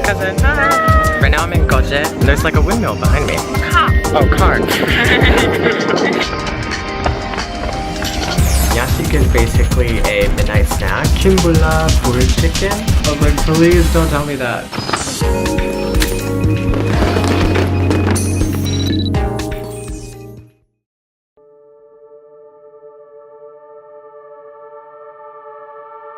cousin. Hi. Right now I'm in Goje. There's like a windmill behind me. car. Oh, car. Yashik is basically a midnight snack. Kimbula boiled chicken. I was like, please don't tell me that.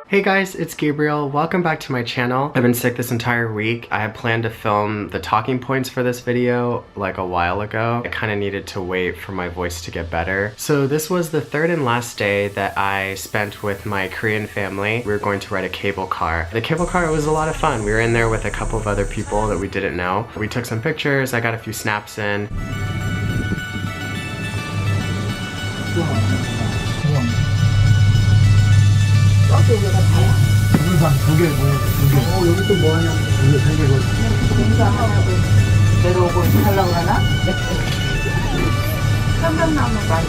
Hey guys, it's Gabriel. Welcome back to my channel. I've been sick this entire week. I had planned to film the talking points for this video like a while ago. I kind of needed to wait for my voice to get better. So this was the third and last day that I spent with my Korean family. We were going to ride a cable car. The cable car was a lot of fun. We were in there with a couple of other people that we didn't know. We took some pictures. I got a few snaps in. 여기가 다야. 동영상 두 개, 두 개. 여기 또 뭐 하냐고. 이게 세 개거든. 공사하냐고. 내려오고 하려고 하나? 삼각나무가.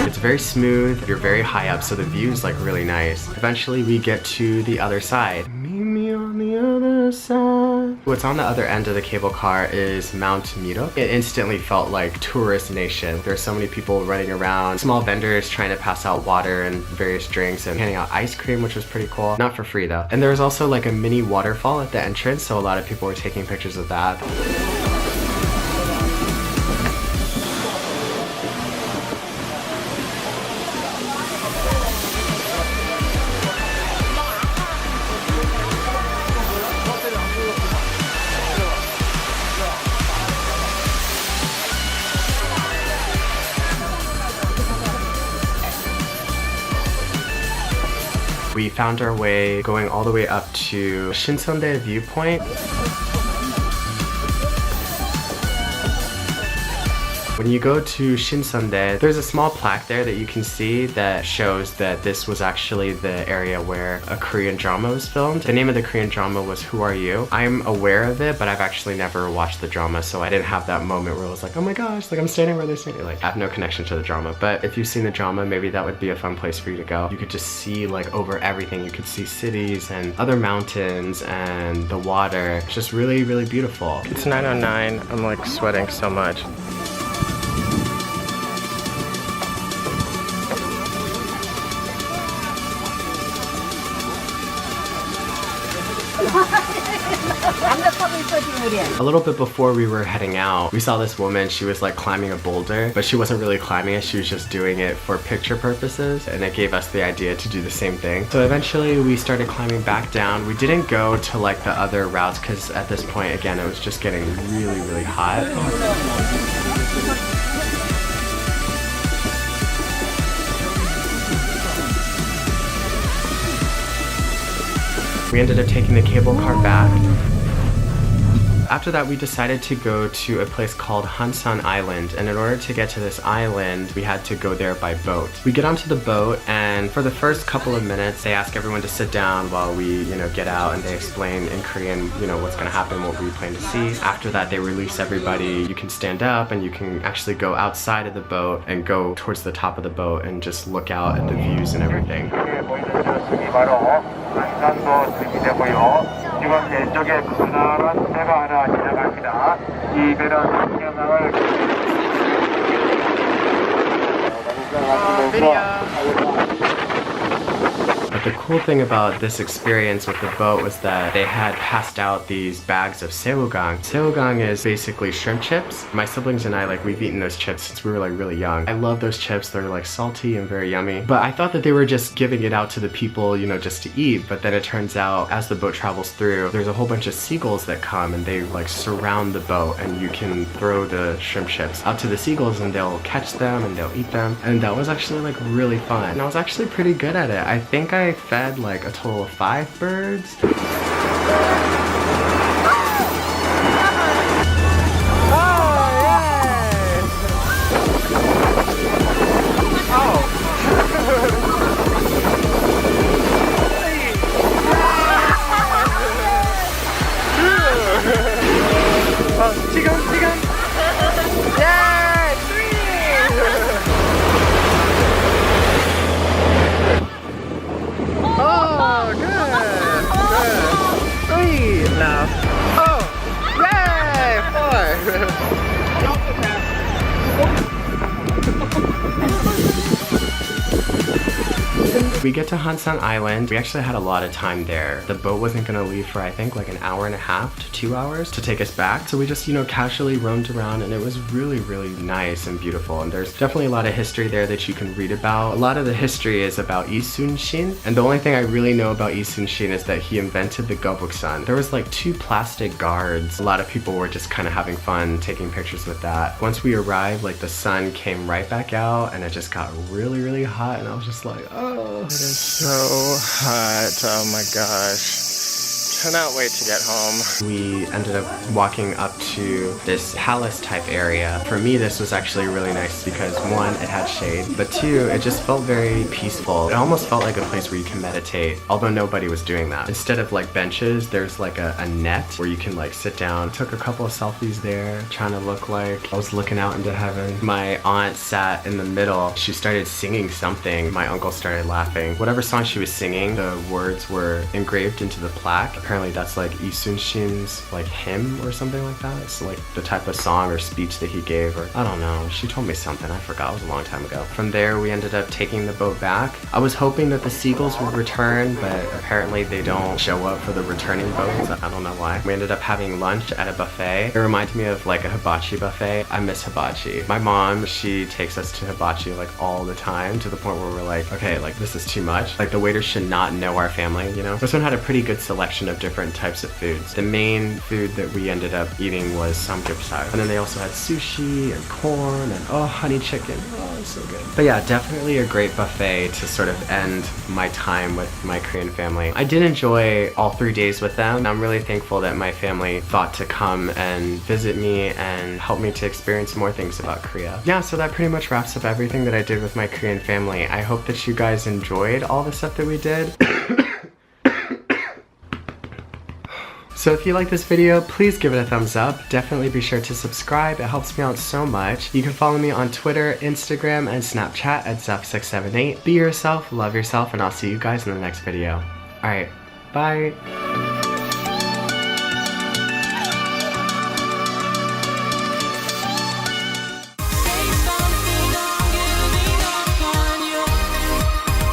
It's very smooth, you're very high up, so the view is like really nice. Eventually we get to the other side. Meet me on the other side. What's on the other end of the cable car is Mount Mireuk. It instantly felt like tourist nation. There's so many people running around, small vendors trying to pass out water and various drinks and handing out ice cream, which was pretty cool. Not for free though. And there was also like a mini waterfall at the entrance, so a lot of people were taking pictures of that. We found our way going all the way up to Shinseondae viewpoint. When you go to Shinseondae, there's a small plaque there that you can see that shows that this was actually the area where a Korean drama was filmed. The name of the Korean drama was Who Are You? I'm aware of it, but I've actually never watched the drama, so I didn't have that moment where I was like, oh my gosh, like I'm standing where they're standing. Like, I have no connection to the drama, but if you've seen the drama, maybe that would be a fun place for you to go. You could just see like over everything. You could see cities and other mountains and the water. It's just really, really beautiful. It's 9:09. I'm like sweating so much. A little bit before we were heading out, we saw this woman. She was like climbing a boulder, but she wasn't really climbing it. She was just doing it for picture purposes, and it gave us the idea to do the same thing. So eventually we started climbing back down. We didn't go to like the other routes because at this point, again, it was just getting really, really hot. We ended up taking the cable car back. After that, we decided to go to a place called Hansan Island, and in order to get to this island, we had to go there by boat. We get onto the boat, and for the first couple of minutes, they ask everyone to sit down while we, get out, and they explain in Korean, what's gonna happen, what we plan to see. After that, they release everybody. You can stand up, and you can actually go outside of the boat and go towards the top of the boat and just look out at the views and everything. 지금 왼쪽에 커다란 배가 하나 지나갑니다. 이 배는 평양강을 But the cool thing about this experience with the boat was that they had passed out these bags of seugang. Seugang is basically shrimp chips. My siblings and I, we've eaten those chips since we were really young. I love those chips. They're salty and very yummy. But I thought that they were just giving it out to the people, just to eat. But then it turns out as the boat travels through, there's a whole bunch of seagulls that come and they surround the boat, and you can throw the shrimp chips out to the seagulls and they'll catch them and they'll eat them. And that was actually really fun. And I was actually pretty good at it. I think I fed a total of 5 birds. Oh, good. We get to Hansan Island. We actually had a lot of time there. The boat wasn't gonna leave for I think like an hour and a half to 2 hours to take us back. So we just, you know, casually roamed around and it was really, really nice and beautiful. And there's definitely a lot of history there that you can read about. A lot of the history is about Lee Sun-shin. And the only thing I really know about Lee Sun-shin is that he invented the gobuksan. There was like 2 plastic guards. A lot of people were just kind of having fun taking pictures with that. Once we arrived, like the sun came right back out and it just got really, really hot and I was just like, oh. It is so hot, oh my gosh. Cannot wait to get home. We ended up walking up to this palace type area. For me, this was actually really nice because 1, it had shade, but 2, it just felt very peaceful. It almost felt like a place where you can meditate, although nobody was doing that. Instead of like benches, there's like a net where you can like sit down. Took a couple of selfies there, trying to look like I was looking out into heaven. My aunt sat in the middle. She started singing something. My uncle started laughing. Whatever song she was singing, the words were engraved into the plaque. Apparently that's like Lee Sun-shin's like hymn or something like that. It's like the type of song or speech that he gave, or I don't know. She told me something, I forgot, it was a long time ago. From there we ended up taking the boat back. I was hoping that the seagulls would return, but apparently they don't show up for the returning boats. I don't know why. We ended up having lunch at a buffet. It reminded me of like a hibachi buffet. I miss hibachi. My mom, she takes us to hibachi like all the time, to the point where we're like, okay, like this is too much. Like the waiters should not know our family, you know? This one had a pretty good selection of different types of foods. The main food that we ended up eating was samgyeopsal. And then they also had sushi and corn and honey chicken. Oh, it's so good. But yeah, definitely a great buffet to sort of end my time with my Korean family. I did enjoy all 3 days with them. I'm really thankful that my family thought to come and visit me and help me to experience more things about Korea. Yeah, so that pretty much wraps up everything that I did with my Korean family. I hope that you guys enjoyed all the stuff that we did. So if you like this video, please give it a thumbs up. Definitely be sure to subscribe. It helps me out so much. You can follow me on Twitter, Instagram, and Snapchat at Zeph678. Be yourself, love yourself, and I'll see you guys in the next video. Alright, bye!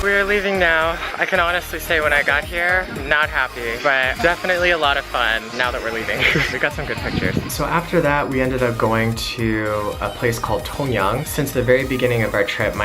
We're leaving now. I can honestly say when I got here, not happy, but definitely a lot of fun now that we're leaving. We got some good pictures. So after that, we ended up going to a place called Tongyeong. Since the very beginning of our trip, my